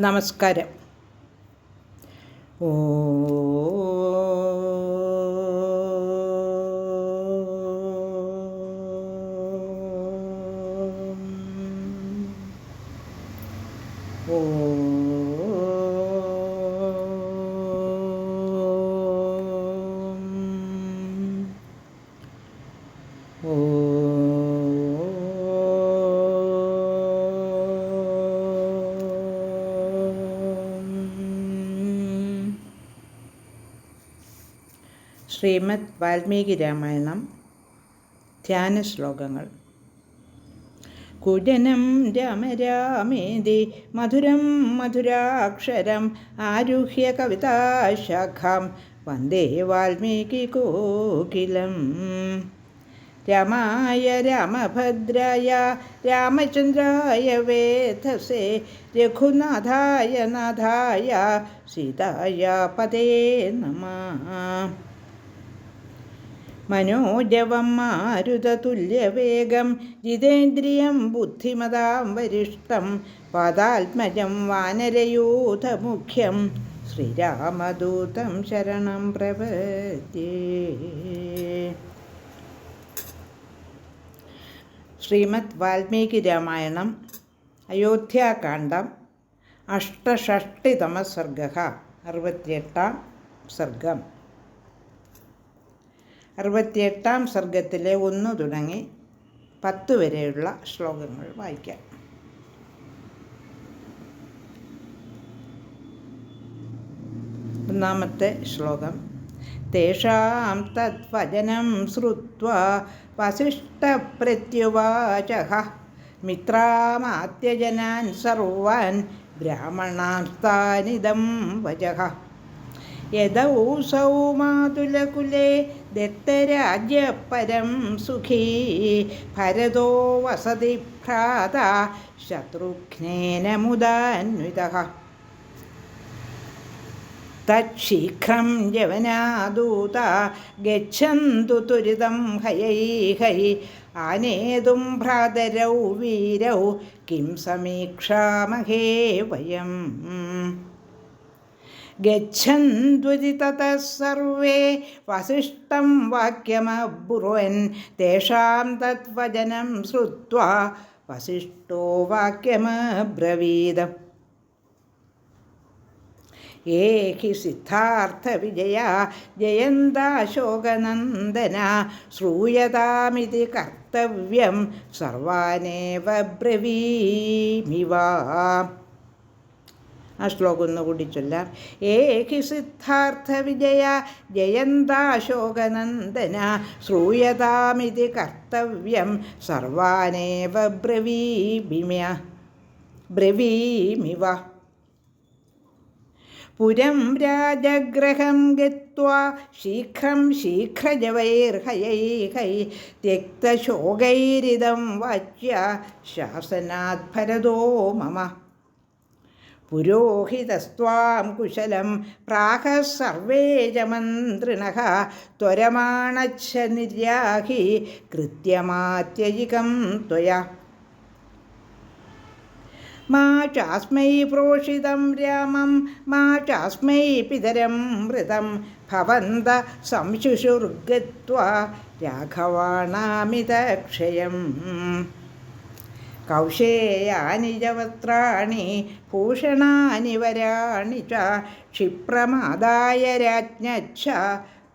നമസ്കാരം. ഓ ശ്രീമദ് വാൽമീകി രാമായണം ധ്യാന ശ്ലോകങ്ങൾ. കുജനം രാമ രാമേതി മധുരം മധുരാക്ഷരം ആരുഹ്യ കവിതാശാഖാം വന്ദേ വാൽമീകി കോകിലം. രാമായ രാമഭദ്രായ രാമചന്ദ്രായ വേധസേ രഘുനാഥായ നാഥായ സീതായ പതേ നമഃ. മനോജവം മാരുതതുല്യവേഗം ജിതേന്ദ്രിയം ബുദ്ധിമതാം വരിഷ്ഠം പാദാത്മജം വാനരയൂഥമുഖ്യം ശ്രീരാമദൂതം ശരണം പ്രപദ്യേ. ശ്രീമദ് വാൽമീകി രാമായണം അയോധ്യാകാന്ഡം അഷ്ടഷഷ്ടിതമ സർഗഃ 68-ാം സർഗം. 68-ാം സർഗത്തിലെ 1 തുടങ്ങി 10 വരെയുള്ള ശ്ലോകങ്ങൾ വായിക്കാം. ഒന്നാമത്തെ ശ്ലോകം. തേഷാം തദ്വചനം ശ്രുത്വാ വസിഷ്ഠപ്രത്യുവാചഃ മിത്രാമാത്യജനാൻ സർവാൻ ബ്രാഹ്മണാസ്താനിദം വചഃ. യദൗസൗ മാതുലകുലേ ദത്തരാജ്യപരം സുഖീ ഭരതോ വസതി ഭ്രാതാ ശത്രുഘ്നേന മുദാന്വിതഃ. തച്ഛീഘ്രം യവനാദൂതാ ഗച്ഛന്തു ത്വരിതം ഹയൈഹൈ ആനേതും ഭ്രാതരൗ വീരൗ കിം സമീക്ഷാമഹേ വയം. ഗച്ഛന്ത്വതി തതഃ സർവേ വസിഷ്ഠം വാക്യമബ്രുവൻ തേഷാം തദ്വചനം ശ്രുത്വാ വസിഷ്ഠോ വാക്യമബ്രവീത്. ഏഹി സിദ്ധാർത്ഥവിജയ ജയന്താശോകനന്ദന ശ്രൂയതാമിതി കർത്തവ്യം സർവാനേവ ബ്രവീമിവാ. ആ ശ്ലോകം ഒന്നുകൂടി ചൊല്ലാം. ഏഹി സിദ്ധാർത്ഥ വിജയ ജയന്താശോകനന്ദന ശ്രൂയതാമിതി കർത്തവ്യം സർവാനേവ ബ്രവീമിവ. പുരം രാജഗ്രഹം ഗത്വാ ശീഘ്രം ശീഘ്രജവൈർഹയൈഹൈ ത്യക്തശോകൈരിദം വാച്യ ശാസനാത് ഭരതോ മമ. പുരോഹിതസ്ത്വാം കുശലം പ്രാഹ സർവേ ച മന്ത്രിണഃ ത്വരമാണച്ഛ നിര്യാഹി കൃത്യമാത്യജികം ത്വയാ. മാ ചാസ്മൈ പ്രോഷിതം രാമം മാ ചാസ്മൈ പിതരം മൃതം ഭവന്ത സംശുശുർഗത്വാ രാഘവാണാമിതക്ഷയം. കൗശേയാനി ച വസ്ത്രാണി ഭൂഷണാനി വരാണി ച ക്ഷിപ്രമാദായ രാജ്ഞച്ഛ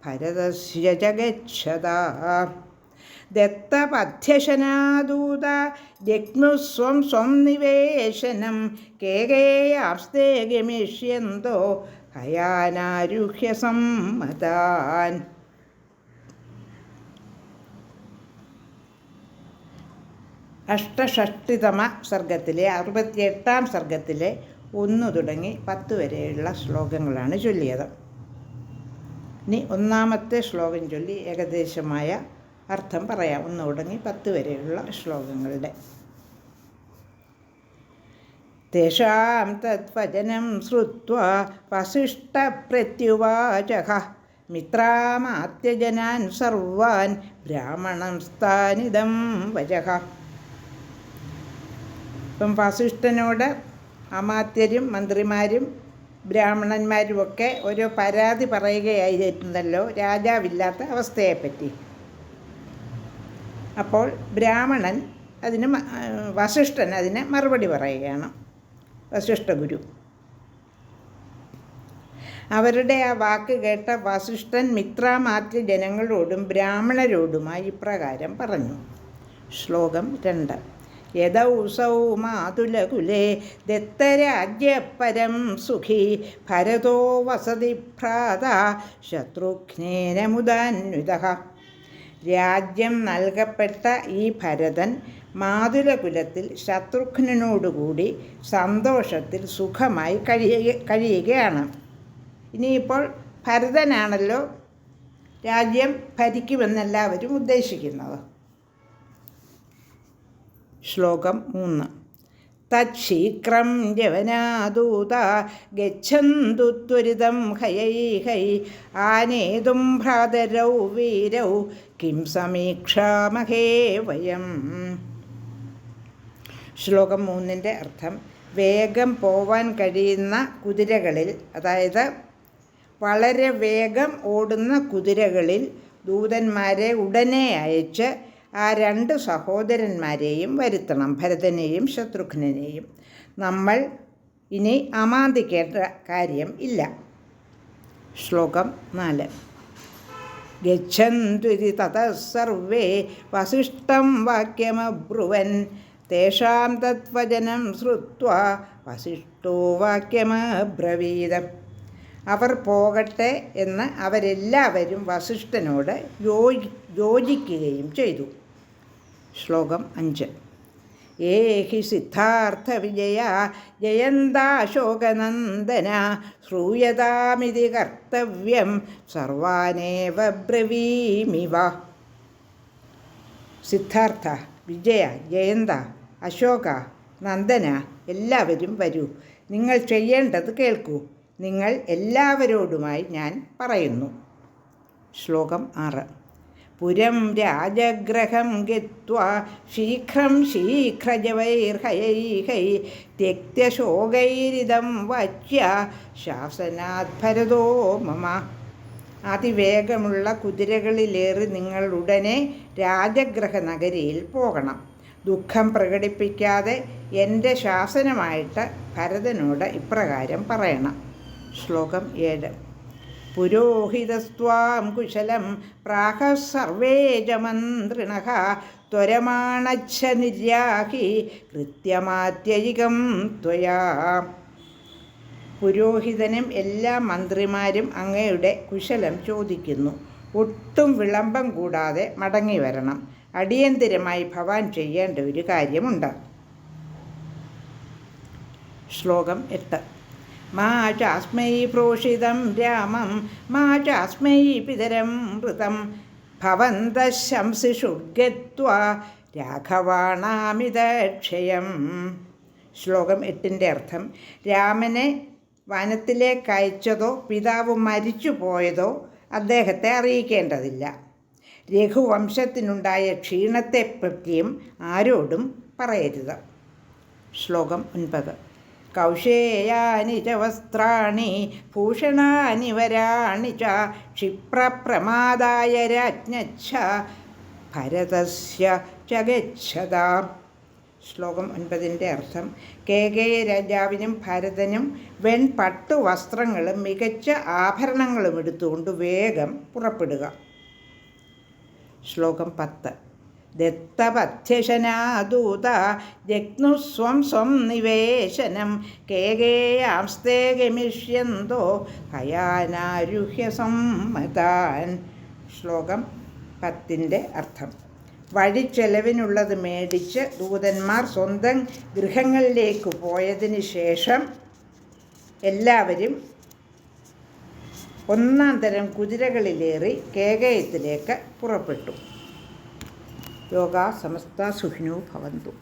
ഭരതസ്യ ച ഗച്ഛതാ. ദത്തപഥ്യശനാദൂത ജഗ്മുസ്വം സ്വം നിവേശനം കേകേയാസ്തേ ഗമിഷ്യന്തോ ഹയാനാരുഹ്യ സമ്മതാൻ. അഷ്ടഷഷ്ടിതമ സർഗത്തിലെ 68-ാം സർഗത്തിലെ 1 തുടങ്ങി 10 വരെയുള്ള ശ്ലോകങ്ങളാണ് ചൊല്ലിയത്. ഇനി ഒന്നാമത്തെ ശ്ലോകം ചൊല്ലി ഏകദേശമായ അർത്ഥം പറയാം. 1 തുടങ്ങി 10 വരെയുള്ള ശ്ലോകങ്ങളുടെ. തേഷാം തദ്വചനം ശ്രുത്വാ വസിഷ്ഠപ്രത്യുവാചഃ മിത്രാമാത്യജനാൻ സർവാൻ ബ്രാഹ്മണംസ്ഥാനിദം വചഃ. ഇപ്പം വസിഷ്ഠനോട് അമാത്യരും മന്ത്രിമാരും ബ്രാഹ്മണന്മാരുമൊക്കെ ഓരോ പരാതി പറയുകയായിരുന്നല്ലോ രാജാവില്ലാത്ത അവസ്ഥയെപ്പറ്റി. അപ്പോൾ ബ്രാഹ്മണൻ വസിഷ്ഠൻ അതിന് മറുപടി പറയുകയാണ്. വസിഷ്ഠ ഗുരു അവരുടെ ആ വാക്ക് കേട്ട വസിഷ്ഠൻ മിത്രാമാത്യ ജനങ്ങളോടും ബ്രാഹ്മണരോടുമായി ഇപ്രകാരം പറഞ്ഞു. ശ്ലോകം 2. യദൗസൗ മാതുലകുലേ ദത്തരാജ്യപരം സുഖി ഭരതോ വസതി ഭ്രാത ശത്രുഘ്നേന മുദാന്വിതഃ. രാജ്യം നൽകപ്പെട്ട ഈ ഭരതൻ മാതുലകുലത്തിൽ ശത്രുഘ്നനോടുകൂടി സന്തോഷത്തിൽ സുഖമായി കഴിയുകയാണ്. ഇനിയിപ്പോൾ ഭരതനാണല്ലോ രാജ്യം ഭരിക്കുമെന്നെല്ലാവരും ഉദ്ദേശിക്കുന്നത്. ശ്ലോകം 3. തച്ഛീക്രം യവനാദൂത ഗച്ഛന്തു ത്വരിതം ഹയൈഹൈ ആനേതും ഭ്രാതരൗ വീരൗ കിം സമീക്ഷാമഹേ വയം. ശ്ലോകം 3-ൻ്റെ അർത്ഥം വേഗം പോവാൻ കഴിയുന്ന കുതിരകളിൽ, അതായത് വളരെ വേഗം ഓടുന്ന കുതിരകളിൽ ദൂതന്മാരെ ഉടനെ അയച്ച് ആ 2 സഹോദരന്മാരെയും വരുത്തണം, ഭരതനെയും ശത്രുഘ്നെയും. നമ്മൾ ഇനി അമാന്തിക്കേണ്ട കാര്യം ഇല്ല. ശ്ലോകം 4. ഗച്ഛന്തുരി തതഃ സർവേ വസിഷ്ഠം വാക്യമബ്രുവൻ തേഷാം തദ്വചനം ശ്രുത്വാ വസിഷ്ഠോ വാക്യമബ്രവീത്. അവർ പോകട്ടെ എന്ന് അവരെല്ലാവരും വസിഷ്ഠനോട് യോജിക്കുകയും ചെയ്തു. ശ്ലോകം 5. ഏഹി സിദ്ധാർത്ഥ വിജയ ജയന്താശോകനന്ദന ശ്രൂയതാമിതി കർത്തവ്യം സർവാനേവ ബ്രവീമിവ. സിദ്ധാർത്ഥ, വിജയ, ജയന്ത, അശോക, നന്ദന എല്ലാവരും വരൂ. നിങ്ങൾ ചെയ്യേണ്ടത് കേൾക്കൂ. നിങ്ങൾ എല്ലാവരോടുമായി ഞാൻ പറയുന്നു. ശ്ലോകം 6. പുരം രാജഗ്രഹം ഗത്വാ ശീഘ്രം ശീഘ്രജവൈർഹയൈഹൈ ത്യക്ത്യ ശോകൈരിദം വാച്യ ശാസനാത് ഭരതോ മമ. അതിവേഗമുള്ള കുതിരകളിലേറി നിങ്ങൾ ഉടനെ രാജഗ്രഹ നഗരിയിൽ പോകണം. ദുഃഖം പ്രകടിപ്പിക്കാതെ എൻ്റെ ശാസനമായിട്ട് ഭരതനോട് ഇപ്രകാരം പറയണം. ശ്ലോകം 7. പുരോഹിതസ്ത്വാം കുശലം പ്രാഹ സർവേ ച മന്ത്രിണഃ ത്വരമാണച്ഛ നിര്യാഹി കൃത്യമാത്യയികം ത്വയാ. പുരോഹിതനും എല്ലാ മന്ത്രിമാരും അങ്ങയുടെ കുശലം ചോദിക്കുന്നു. ഒട്ടും വിളംബം കൂടാതെ മടങ്ങി വരണം. അടിയന്തിരമായി ഭവാൻ ചെയ്യേണ്ട ഒരു കാര്യമുണ്ട്. ശ്ലോകം 8. മാ ചാസ്മൈ പ്രോഷിതം രാമം മാ ചാസ്മൈ പിതരം മൃതം ഭവന്തഃ ശംസിഷുർഗത്വാ രാഘവാണാമിതക്ഷയം. ശ്ലോകം 8-ൻ്റെ അർത്ഥം രാമനെ വനത്തിലേക്ക് അയച്ചതോ പിതാവ് മരിച്ചു പോയതോ അദ്ദേഹത്തെ അറിയിക്കേണ്ടതില്ല. രഘുവംശത്തിനുണ്ടായ ക്ഷീണത്തെപ്പറ്റിയും ആരോടും പറയരുത്. ശ്ലോകം 9. കൗശേയാനി ച വസ്ത്രാണി ഭൂഷണാനി വരാണി ച ക്ഷിപ്രപ്രമാദായ രാജ്ഞച്ഛ ഭരതസ്യ ച ഗച്ഛതാം. ശ്ലോകം 9-ൻ്റെ അർത്ഥം കേകയ രാജാവിനും ഭരതനും വെൺപട്ടു വസ്ത്രങ്ങളും മികച്ച ആഭരണങ്ങളും എടുത്തുകൊണ്ട് വേഗം പുറപ്പെടുക. ശ്ലോകം 10. ദത്തപഥ്യശനാദൂത ജഗ്നുസ്വം സ്വം നിവേശനം കേകേയാംസ്തേ ഗമിഷ്യന്തോ ഭയാനാരുഹ്യ സമ്മതാൻ. ശ്ലോകം 10-ൻ്റെ അർത്ഥം വഴിച്ചെലവിനുള്ളത് മേടിച്ച് ദൂതന്മാർ സ്വന്തം ഗൃഹങ്ങളിലേക്ക് പോയതിന് ശേഷം എല്ലാവരും ഒന്നാം തരം കുതിരകളിലേറി കേകയത്തിലേക്ക് പുറപ്പെട്ടു. ലോകാ സമസ്ത സുഖിനോ ഭവന്തു.